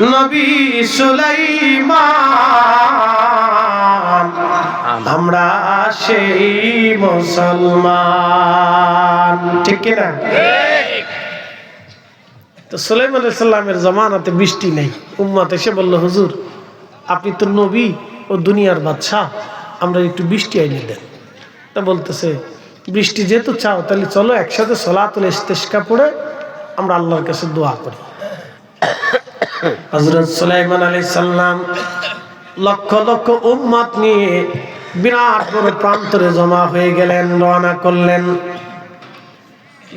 নবী সুলাইমান, আমরা সেই মুসলমান। ঠিক কিনা? তো সুলাইমান আলাইহিস সালামের জামানাতে বৃষ্টি নেই। উম্মত এসে বলল, হুজুর আপনি তো নবী ও দুনিয়ার বাদশাহ, আমরা একটু বৃষ্টি আইনে দেন। তা বলতেছে, বৃষ্টি যেহেতু চাও তাহলে চলো একসাথে সলাতুল ইস্তিসকা পড়ে আমরা আল্লাহর কাছে দোয়া করি। হযরত সুলাইমান আলাইহিস সালাম লক্ষ লক্ষ উম্মত নিয়ে বিরাট বড় প্রান্তরে জমা হয়ে গেলেন, রওনা করলেন।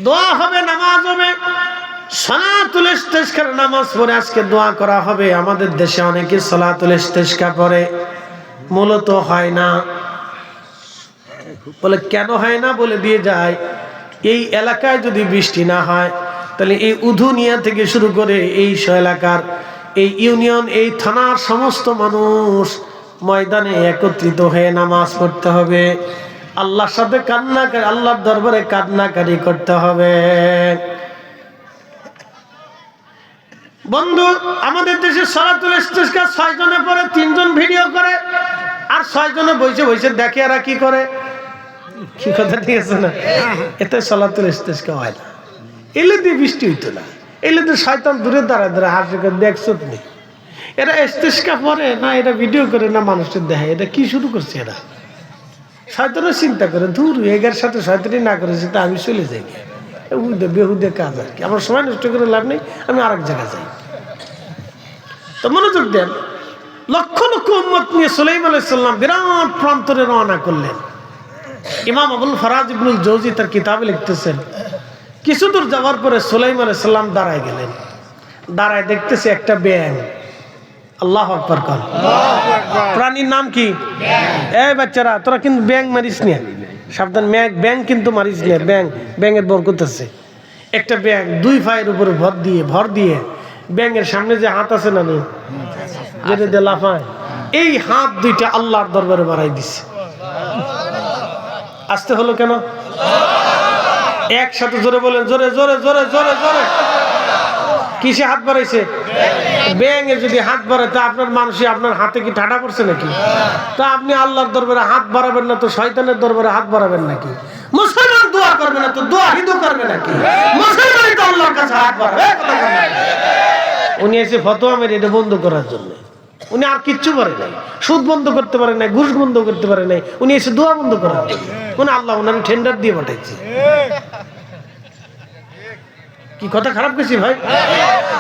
দোয়া হবে, নামাজ হবে, সালাতুল ইস্তিসকার নামাজ পড়ে আজকে দোয়া করা হবে। আমাদের দেশে অনেকে সালাতুল ইস্তিসকা পড়ে, মূলত হয় না। বলে কেন হয় না? বলে দিয়ে যায়, এই এলাকায় যদি বৃষ্টি না হয় তাহলে এই উধুনিয়া থেকে শুরু করে এই এলাকার, এই ইউনিয়ন, এই থানার সমস্ত মানুষ ময়দানে একত্রিত হয়ে নামাজ পড়তে হবে, আল্লাহর সাথে কান্নাকারি, আল্লাহর দরবারে কান্নাকারি করতে হবে। বন্ধু, আমাদের দেশে সালাতুল ইস্তিসকা 6 জনে পড়ে, 3 জন ভিডিও করে, আর 6 জনে বসে বসে দেখে এরা কি করে। কি কথা ঠিক আছে না? এতে সালাতুল ইস্তিসকা হয় না। এলে দিয়ে বৃষ্টি হইতো না। এলে তো শয়তান দূরে দাঁড়ায় দাঁড়ায় হাসি করে দেখছো তুমি। এরা ইস্তিসকা পড়ে না, এরা ভিডিও করে না, মানুষের দেখে। এটা কি শুরু করছে এরা? শয়তানও চিন্তা করে, ধুর এগার সাথে শয়তানি না করেছে তা আমি চলে যাই, বেহুদে কাজ আর কি, আমার সময় নষ্ট করে লাভ নেই, আমি আরেক জায়গায় যাই। তো মনোযোগ দেন, লক্ষ লক্ষ উম্মত নিয়ে সুলাইমান আলাইহিস সালাম বিরাট প্রান্তরে রওনা করলেন। ইমাম আবুল ফারাজ ইবনুল জৌজি তার কিতাবে লিখতেছেন, কিছু দূর যাওয়ার পরে সুলাইমান আলাইহিস সালাম দাঁড়ায় গেলেন। দাঁড়ায় দেখতেছে একটা ব্যাঙ। আল্লাহু আকবার কর। প্রাণীর নাম কি? এই বাচ্চারা, তোরা কিন্তু ব্যাঙ মারিস না, সাবধান। ব্যাঙ কিন্তু মারিস না, ব্যাঙের বরকত আছে। একটা ব্যাঙ 2 পায়ের উপরে ভর দিয়ে ব্যাঙের সামনে যে হাত আছে না, যেটা দিয়ে লাফায়, এই হাত 2টা আল্লাহর দরবারে বাড়াই দিছে। আসতে হলো কেন? একসাথে জোরে বলেন, জোরে জোরে জোরে জোরে জোরে। কিসে হাত বাড়াইছে? ব্যাঙে যদি হাত বাড়ায় তা আপনার মানুষই আপনার হাতে কি ঠাটা করছে নাকি? তা আপনি আল্লাহর দরবারে হাত বাড়াবেন না তো শয়তানের দরবারে হাত বাড়াবেন নাকি? মুসলমান দোয়া করবে না তো দোয়া হিন্দু করবে নাকি? মুসলমানই তো আল্লাহর কাছে হাত বাড়াবে। উনি এসে ফতোয়া মেরে এটা বন্ধ করার জন্য। উনি আর কিচ্ছু পারে নাই, সুদ বন্ধ করতে পারে নাই, ঘুষ বন্ধ করতে পারে নাই, উনি এসে দোয়া বন্ধ করার জন্য। উনি আল্লাহ উনার টেন্ডার দিয়ে পাঠাইছে। কি কথা খারাপ গেছি ভাই?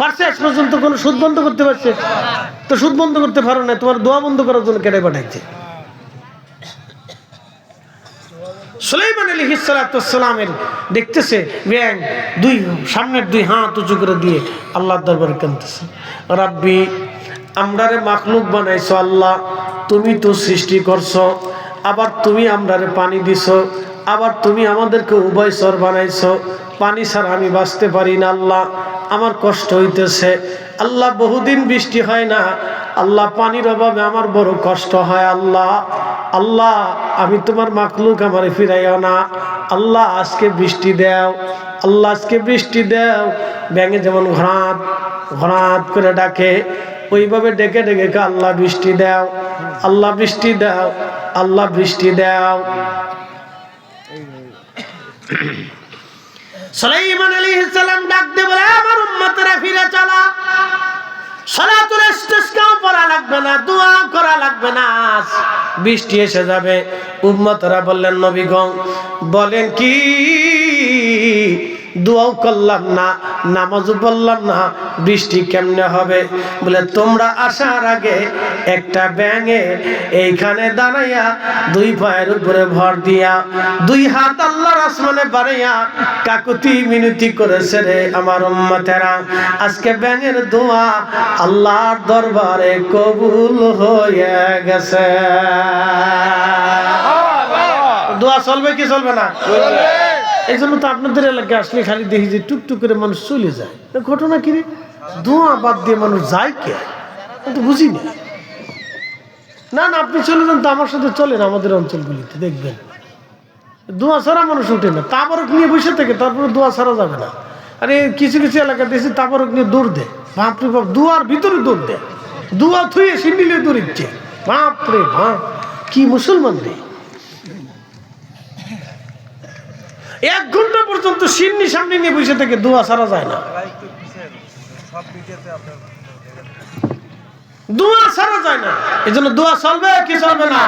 পারছে আজ পর্যন্ত কোন সুদ বন্ধ করতে পারছে? তো সুদ বন্ধ করতে পারো না, তোমার দোয়া বন্ধ করার জন্য কেটে পাঠাইছে। সুলাইমান আলাইহিস সালামের দেখতেছে ব্যাঙ সামনের 2 হাত উঁচু করে দিয়ে আল্লাহর দরবারে কাঁদতেছে, রাব্বি আমরারে মাখলুক বানাইছো আল্লাহ, তুমি তো সৃষ্টি করছো, আবার তুমি আমরারে পানি দিছো, আবার তুমি আমাদেরকে উভয়চর বানাইছো, পানি ছাড়া আমি বাঁচতে পারি না আল্লাহ, আমার কষ্ট হইতেছে আল্লাহ, বহুদিন বৃষ্টি হয় না আল্লাহ, পানির অভাবে আমার বড় কষ্ট হয় আল্লাহ। আল্লাহ আমি তোমার মাখলুক, আমারে ফিরাইও না আল্লাহ, আজকে বৃষ্টি দাও আল্লাহ, আজকে বৃষ্টি দাও। ব্যাঙে যেমন ঘরাত ঘরাত করে ডাকে, ওইভাবে ডেকে ডেকে আল্লাহ বৃষ্টি দাও, আল্লাহ বৃষ্টি দাও, আল্লাহ বৃষ্টি দাও। সুলাইমান আলাইহিস সালাম ডাক দিয়ে বলে, আমার উম্মতেরা ফিরে চলো, সালাতুল ইস্তিসকা পড়া লাগবে না, দোয়া করা লাগবে না, বৃষ্টি এসে যাবে। উম্মতরা বললেন, নবী গো বলেন কি? দোয়াও করলাম না, নামাজও পড়লাম না, বৃষ্টি কেমনে হবে? বলে তোমরা আসার আগে একটা ব্যাঙে এইখানে দাঁড়াইয়া 2 পায়ের উপরে ভর দিয়া 2 হাত আল্লাহর আসমানে বাড়াইয়া কাকুতি মিনতি করেছে রে আমার উম্মতেরা, আজকে ব্যাঙের দোয়া আল্লাহর দরবারে কবুল হয়ে গেছে। দোয়া চলবে কি চলবে না? এই জন্য তো আপনাদের এলাকায় আসলে খালি দেখি যে টুকটুক করে মানুষ চলে যায়। ঘটনা কি রে? দোয়া বাদ দিয়ে মানুষ যায় কে? তো বুঝি না। না না, আপনি চলে যান তো, আমার সাথে চলেন আমাদের অঞ্চলগুলিতে, দেখবেন দোয়া ছাড়া মানুষ উঠে না। তাবারক নিয়ে বসে থেকে তারপরে দোয়া ছাড়া যাবে না। আরে কিছু কিছু এলাকা দেখছি তাবারক নিয়ে দৌড় দেয়। বাপরে বাপ, দুয়ার ভিতরে দৌড় দেয়, দুয়া থুয়ে সিন্ডিলে দৌড়িচ্ছে। বাপরে বাপ, কি মুসলমান রে! 1 ঘন্টা পর্যন্ত সিন্নি সামনে নিয়ে বসে থেকে দোয়া ছাড়া যায় না, দোয়া ছাড়া যায় না। এই জন্য দোয়া চলবে কি চলবে না?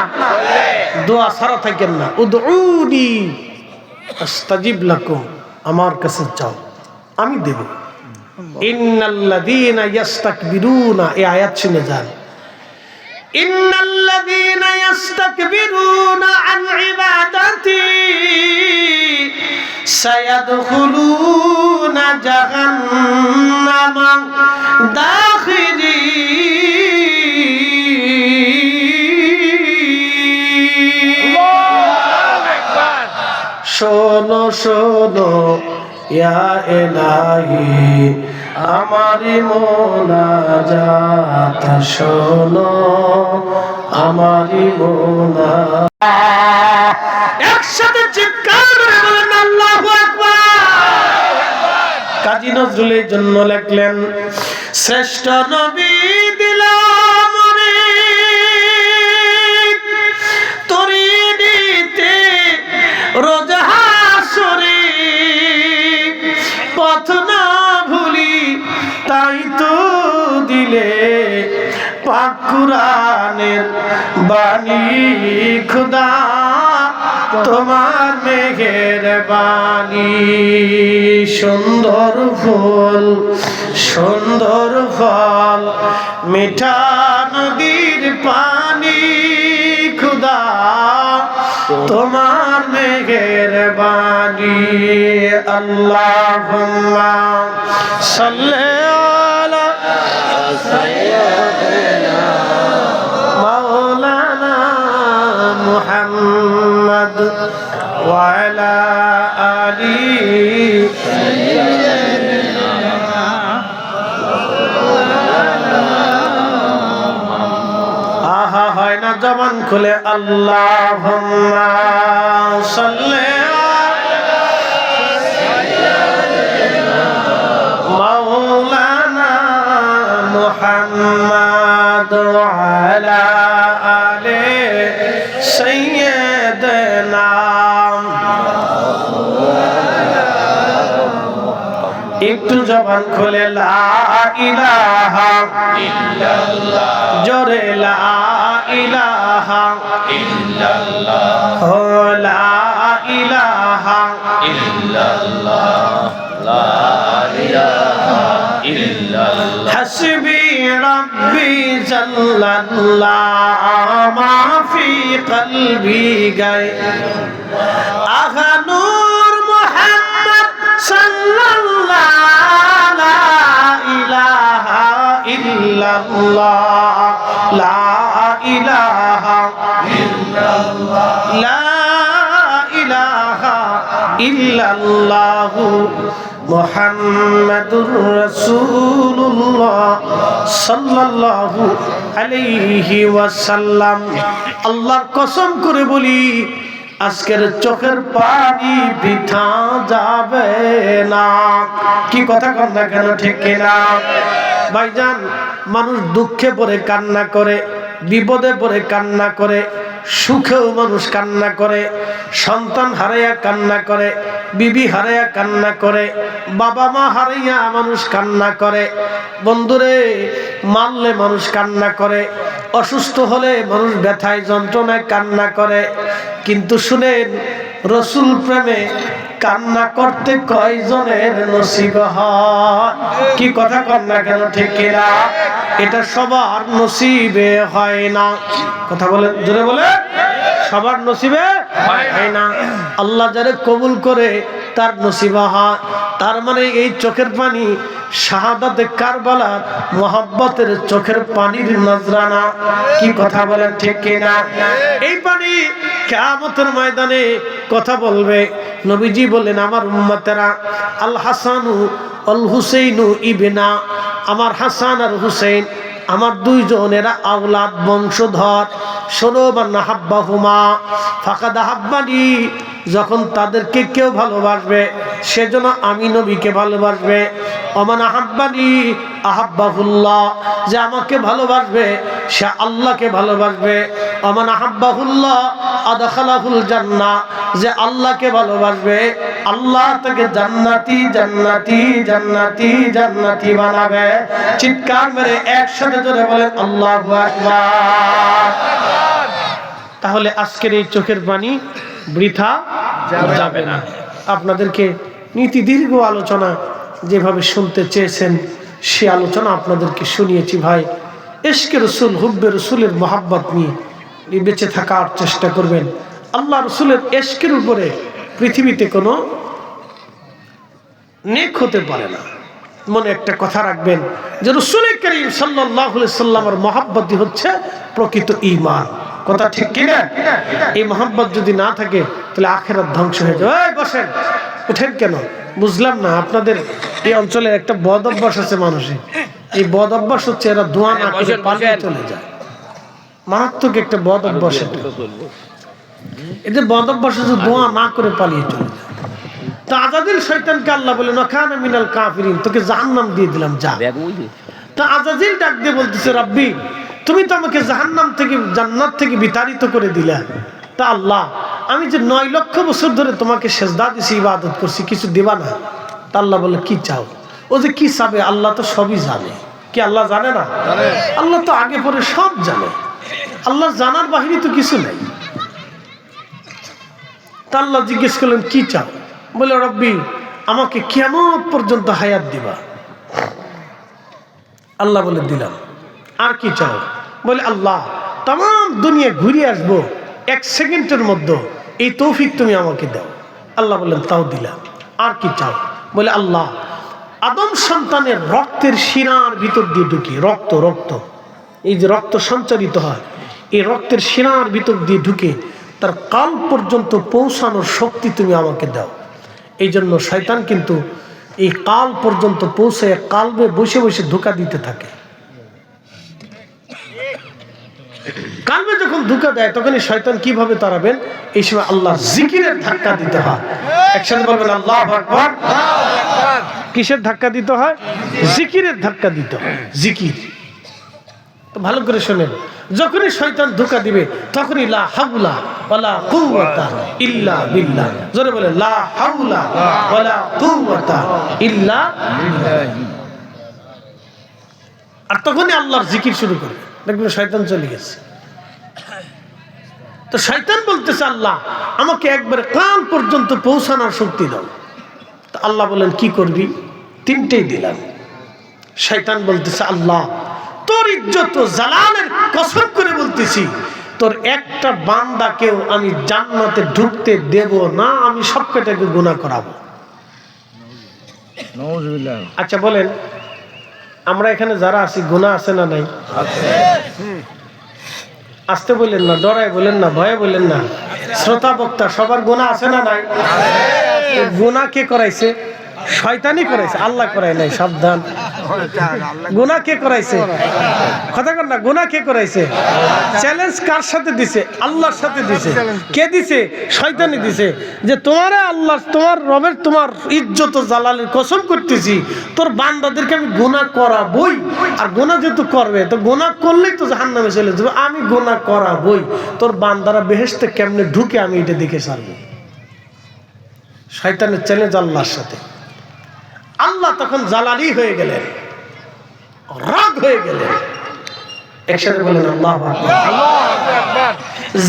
দোয়া ছাড়া থাকেন না। উদউনি আস্তাজিব লাকুম, আমার কাছে চাও আমি দেব। ইন্নাল্লাযীনা ইস্তাকবিরুনা, এই আয়াত শুনে যান। ইন্নাল্লাযীনা ইস্তাকবিরুনা আন ইবাদাতি সায়াদখুলুনা জাহান্নামা দাখিরিন। শোনো শোনো ইয়া ইলাহি, আমারি মোনাজাত শোনো, আমারি মোনাজাত। একসাথে চিৎকার করে বলেন আল্লাহু আকবার। কাজী নজরুল এই জন্য লিখলেন, শ্রেষ্ঠ নবী দিলাম রে তোরে দিতে রোজ হাসরে, পথ না ভুলি তাই তো দিলে পাক কুরআনের বাণী। খুদা তোমার মেহেরবানি, সুন্দর ফুল সুন্দর ফল মিঠা নদীর পানি। খুদা তোমার মেহেরবানি। আল্লাহুম্মা সাল্লি আলা সাইয়্যিদিনা মাওলানা মুহাম্মদ ওয়া আলা আলি আহা, হয় না জবান খুলে আল্লাহুম্মা সাল্লি আলা মাওলানা মুহাম্মদ ওয়া আলা আলি সাইয়্যিদিনা। একটু জবান খুলে লা ইলাহা ইল্লাল্লাহ, জোরে লা ইলাহা ইল্লাল্লাহ, ও লা ইলাহা ইল্লাল্লাহ, লা ইলাহা ইল্লাল্লাহ। হাসবি রাব্বি জাল্লাল্লাহ মা ফি কলবি গায়, আহা নূর মুহাম্মদ সাল্লাল্লাহ, লা ইলাহা ইল্লাল্লাহ, লা ইলাহা ইল্লাল্লাহ, লা ইলাহা ইল্লাল্লাহ মুহাম্মাদুর রাসূলুল্লাহ সাল্লাল্লাহু আলাইহি ওয়াসাল্লাম। আল্লাহর কসম করে বলি, আজকের চোখের পানি বৃথা যাবে না। কি কথা কন না কেন, ঠিক কিনা ভাইজান? মানুষ দুঃখে পড়ে কান্না করে, বিপদে পড়ে কান্না করে, সুখেও মানুষ কান্না করে, সন্তান হারাইয়া কান্না করে, বিবি হারাইয়া কান্না করে, বাবা মা হারাইয়া মানুষ কান্না করে, বন্ধুরে মারলে মানুষ কান্না করে, অসুস্থ হলে মানুষ ব্যথায় যন্ত্রণায় কান্না করে। কিন্তু শুনেন, রসুল প্রেমে কান্না করতে কয়জনের নসিব হয়? কি কথা কন না কেন, ঠিক কিনা? এটা সবার নসিবে হয় না। কথা বলে, জোরে বলে, সবার নসিবে হয় না। আল্লাহ যারে কবুল করে তার নসিবা হয়। তার মানে এই চোখের পানি শাহাদাতে কারবালার মোহাব্বতের চোখের পানির নজরানা। কি কথা বলেন, ঠিক কিনা? এই পানি কিয়ামতের ময়দানে কথা বলবে। নবীজি বললেন, আমার উম্মতেরা আল হাসানু আল হুসাইনু ইবনা, আমার হাসান আর হুসাইন আমার দুইজনেরা আওলাদ বংশধর। শোনো, মান হাব্বাহুমা ফাকাদ হাব্বানি, যখন তাদেরকে কেউ ভালোবাসবে সেজন্য আমি নবীকে ভালোবাসবে। ওমান আহাব্বানি আহাব্বাহুল্লাহ, যে আমাকে ভালোবাসবে সে আল্লাহকে ভালোবাসবে। ওমান আহাব্বাহুল্লাহ আদখালাহুল জান্নাহ, যে আল্লাহকে ভালোবাসবে আল্লাহ তাকে জান্নাতি জান্নাতি জান্নাতি জান্নাতি বানাবে। চিৎকার মেরে একসাথে জোরে বলেন আল্লাহু আকবার। তাহলে আজকের এই চোখের পানি বৃথা যাবে না। আপনাদেরকে নীতি দীর্ঘ আলোচনা যেভাবে শুনতে চেয়েছেন সে আলোচনা আপনাদেরকে শুনিয়েছি। ভাই, ইশকে রসুল, হুব্বে রসুলের মহাব্বত নিয়ে বেঁচে থাকার চেষ্টা করবেন। আল্লাহ রসুলের ইশকের উপরে পৃথিবীতে কোনো নেক হতে পারে না। মনে একটা কথা রাখবেন যে রসুল করিম সাল্লাল্লাহু আলাইহি সাল্লামের মহাব্বতই হচ্ছে প্রকৃত ঈমান। কথা ঠিক কিনা? এই মহাব্বত যদি না থাকে তাহলে আখিরাত ধ্বংস হয়ে যাবে। এই বসেন, উঠেন কেন? বুঝলাম না, আপনাদের এই অঞ্চলে একটা বদ অভ্যাস আছে মানুষের। এই বদ অভ্যাস হচ্ছে এরা দোয়া না করে পালিয়ে চলে যায়। মারাত্মক একটা বদ অভ্যাস। এদের বদ অভ্যাস হচ্ছে দোয়া না করে পালিয়ে চলে যায়। তো আজাদিল শয়তানকে আল্লাহ বলে নখানা মিনাল কাফিরিন, তোকে জাহান্নাম দিয়ে দিলাম, যা। তো আজাজিল ডাক দিয়ে বলতেছে, রাব্বি তুমি তো আমাকে জাহান্নাম থেকে জান্নাত থেকে বিতাড়িত করে দিলা। তা আল্লাহ, আমি যে 9 লক্ষ বছর ধরে তোমাকে সেজদা দিছি, ইবাদত করছি, কিছু দিবা না? তা আল্লাহ বলে, কি চাও? ও যে কি চাবে আল্লাহ তো সবই জানে। কি আল্লাহ জানে না? আল্লাহ তো আগে পরে সব জানে। আল্লাহ জানার বাহিরে তো কিছু নাই। তা আল্লাহ জিজ্ঞেস করলেন, কি চাও? বলে, রব্বি আমাকে কিয়ামত পর্যন্ত হায়াত দিবা। আল্লাহ বলে, দিলাম। আর কি চাও? বলে, আল্লাহ তাম দুনিয়া ঘুরে আসবো 1 সেকেন্ডের মধ্যে, এই তৌফিক তুমি আমাকে দাও। আল্লাহ বললেন, তাও দিলাম। আর কি চাও? বলে, আল্লাহ আদম সন্তানের রক্তের শিরার ভিতর দিয়ে ঢুকি, রক্ত রক্ত এই যে রক্ত সঞ্চারিত হয়, এই রক্তের শিরার ভিতর দিয়ে ঢুকে তার কাল পর্যন্ত পৌঁছানোর শক্তি তুমি আমাকে দাও। এই জন্য শয়তান কিন্তু এই কাল পর্যন্ত পৌঁছে কালবে বসে বসে ধোঁকা দিতে থাকে। কালবে যখন ধোঁকা দেয় তখনই শয়তান কিভাবে তাড়াবেন? এই সময় আল্লাহর জিকিরের ধাক্কা দিতে হয়। একসাথে বলবেন আল্লাহু আকবার। কিসের ধাক্কা দিতে হয়? জিকিরের ধাক্কা দিতে হয়। জিকির। তো ভালো করে শোনেন, যখনই শয়তান ধোঁকা দিবে তখনই লা হাওলা ওয়ালা কুওয়াতা ইল্লা বিল্লাহ। জোরে বলে, লা হাওলা ওয়ালা কুওয়াতা ইল্লা বিল্লাহ। আর তখনই আল্লাহর জিকির শুরু করবে, দেখবেন শয়তান চলে গেছে। তো শয়তান বলতেছে, আল্লাহ আমাকে একবারে কাল পর্যন্ত পৌঁছানোর শক্তি দাও। তো আল্লাহ বলেন, কি করবি? 3টেই দিলাম। শয়তান বলতেছে, আল্লাহ তোর ইজ্জত জালালের কসম করে বলতেছি, তোর একটা বান্দাকেও আমি জান্নাতে ঢুকতে দেব না, আমি সবকটাকে গুনাহ করাবো। আচ্ছা বলেন, আমরা এখানে যারা আছি গুনাহ আছে না নাই? আসতে বললেন না, ডরায় বলেন না, ভয়ে বলেন না। শ্রোতা বক্তা সবার গুনাহ আছে না নাই? গুনাহ কে করাইছে? শয়তানই করাইছে, আল্লাহ করায় নাই। সাবধান, গুনাহ কে করাইছে? কথা কর না, গুনাহ কে করাইছে? চ্যালেঞ্জ কার সাথে দিছে? আল্লাহর সাথে দিছে। কে দিছে? শয়তানই দিছে। যে তোমারে আল্লাহ, তোমার রবের, তোমার ইজ্জত জালালের কসম করতেছি, তোর বান্দাদেরকে আমি গুনাহ করাবই। আর গুনাহ যেহেতু করবে, তো গুনাহ করলেই তো জাহান্নামে চলে যাবে। আমি গুনাহ করাবই, তোর বান্দারা বেহেশতে কেমনে ঢুকে আমি এটা দেখে ছাড়বো। শয়তানের চ্যালেঞ্জ আল্লাহর সাথে। আল্লাহ তখন জালালি হয়ে গেলেন, রাগ হয়ে গেলেন। একসাথে বলেন আল্লাহু আকবার।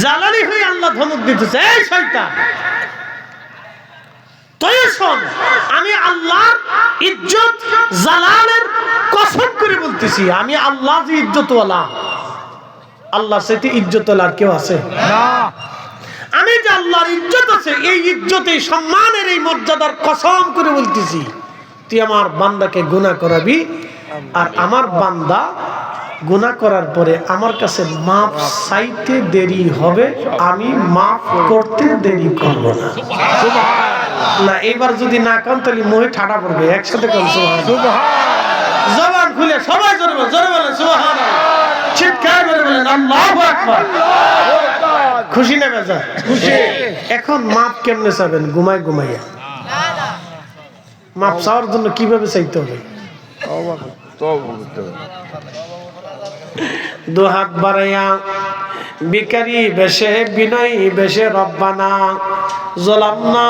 জালালি হয়ে আল্লাহ ধমক দিতেছে, এই শয়তান তুই শোন, আমি আল্লাহর ইজ্জত জালালের কসম করে বলতেছি, আমি আল্লাহ যে ইজ্জতওয়ালা, আল্লাহ সেটি ইজ্জতওয়ালা আর কেউ আছে না। আমি যে আল্লাহর ইজ্জত আছে, এই ইজ্জত, এই সম্মানের, এই মর্যাদার কসম করে বলতেছি, তুই আমার বান্দাকে গুনাহ করাবি। আর আমার বান্দা গুনাহ করার পরে আমার কাছে মাফ চাইতে দেরি হবে, আমি মাফ করতে দেরি করব না। না, এবার যদি না কান তাহলে মোহে ঠাডা পড়বে। একসাথে কোন সুবহানাল্লাহ, জবান খুলে সবাই জোরে বলেন, জোরে বলেন সুবহানাল্লাহ, চিৎকার করে বলেন আল্লাহু আকবার। খুশি না বেজা? খুশি। এখন মাফ কেমনে চাবেন? ঘুমায় ঘুমাইয়া? মাপ চাওয়ার জন্য কিভাবে চাইতে হবে? দু হাত বাড়াইয়া ভিখারি বেশে বিনয়ী বেশে রব্বানা যালামনা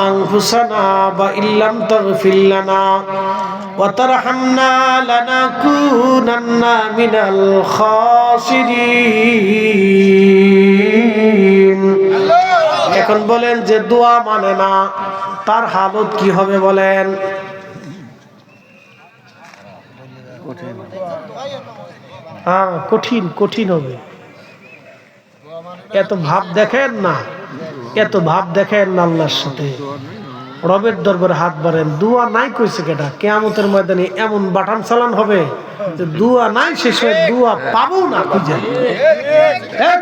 আনফুসানা বা ইল্লাম তাগফির লানা ওয়া তারহামনা লানাকুনান্না মিনাল খাসিরিন। এখন বলেন যে দোয়া মানে না, তার হালত কি হবে বলেন? হ্যাঁ, কঠিন কঠিন হবে। এত ভাব দেখেন না, এত ভাব দেখেন না আল্লাহর সাথে। রবের দরবারে হাত বাড়েন। দোয়া নাই কইছে কেটা? কিয়ামতের ময়দানে এমন বাটান চালান হবে যে দোয়া নাই, শেষ হয়ে দোয়া পাবো না খুঁজে।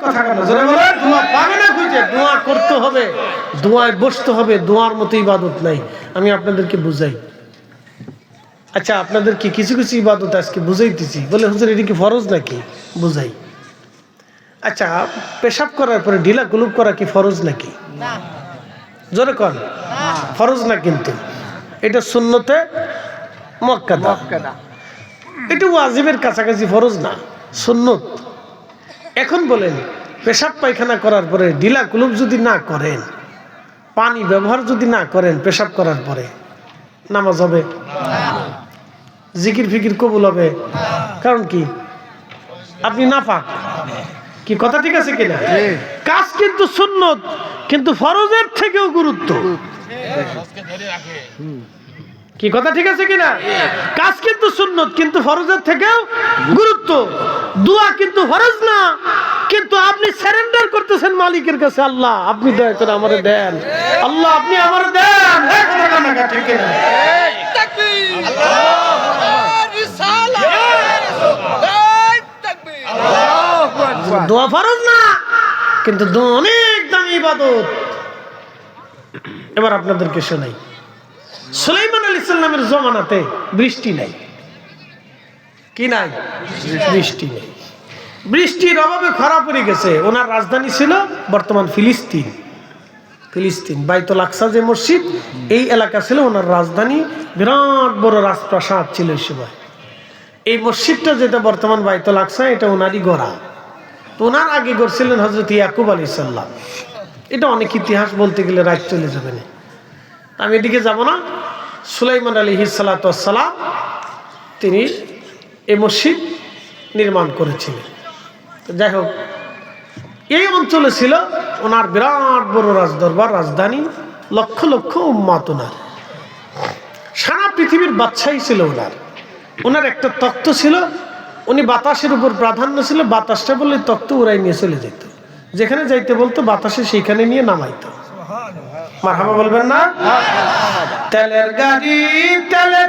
কথা কেন জোরে বলেন? দোয়া পাবে না খুঁজে। দোয়া করতে হবে, দোয়ায় বসতে হবে। দোয়ার মতো ইবাদত নাই। আমি আপনাদেরকে বুঝাই। আচ্ছা, আপনাদের কি কিছু কিছু ইবাদত আজকে বুঝাইতেছি, বলে হুজুর এটা কি ফরজ নাকি? বুঝাই। আচ্ছা, পেশাব করার পরে ঢিলা কুলুপ করা কি ফরজ নাকি? জোরে কর। ফরজ না, কিন্তু এটা সুন্নতে মুআক্কাদা। এটা ওয়াজিবের কাছাকাছি, ফরজ না, সুন্নত। এখন বলেন, পেশাব পায়খানা করার পরে ঢিলা কুলুপ যদি না করেন, পানি ব্যবহার যদি না করেন, পেশাব করার পরে নামাজ হবে? জিকির ফিকির কবুল হবে? কারণ কি? আপনি নাপাক। কি কথা ঠিক আছে কিনা? কাজ কিন্তু সুন্নত, কিন্তু ফরজের থেকেও গুরুত্ব। কি কথা ঠিক আছে কিনা? কাজ কিন্তু সুন্নত, কিন্তু ফরজের থেকেও গুরুত্ব। দোয়া কিন্তু ফরজ না, কিন্তু আপনি সারেন্ডার করতেছেন মালিকের কাছে। আল্লাহ আপনি দয়া করে আমারে দেন, আল্লাহ আপনি আমারে দেন। ঠিক কিনা? দোয়া ফরজ না, কিন্তু দোয়া অনেক দামি ইবাদত। এবার আপনাদেরকে শোনাই, সুলাইমান আলাইহিস সালামের জমানাতে বৃষ্টি নাই। কি নাই? বৃষ্টি নেই। বৃষ্টির অভাবে খরা পড়ে গেছে। ওনার রাজধানী ছিল বর্তমান ফিলিস্তিন। ফিলিস্তিন বাইতুল আকসা যে মসজিদ, এই এলাকা ছিল ওনার রাজধানী। বিরাট বড় রাজপ্রাসাদ ছিল এই সময়। এই মসজিদটা যেটা বর্তমান বাইতুল আকসা, এটা ওনারই গড়া। তো ওনার আগে গড়ছিলেন হযরত ইয়াকুব আলাইহিস সালাম। এটা অনেক ইতিহাস বলতে গেলে রাত চলে যাবে না, আমি এদিকে যাব না। সুলাইমান আলাইহিস সালাতু ওয়াস সালাম তিনি এই মসজিদ নির্মাণ করেছিলেন। যাই হোক, এই অঞ্চলে ছিল ওনার বিরাট বড় রাজদরবার, রাজধানী, লক্ষ লক্ষ উম্মত ওনার। সারা পৃথিবীর বাদশাহী ছিল ওনার। ওনার একটা তখ্ত ছিল, উনি বাতাসের উপর প্রাধান্য ছিল। বাতাসটা বললে তখ্ত উড়াই নিয়ে চলে যেত, যেখানে যাইতে বলতো বাতাসে সেইখানে নিয়ে নামাইতো। মারহাবা বলবেন না? তেলের গাড়ি তেলে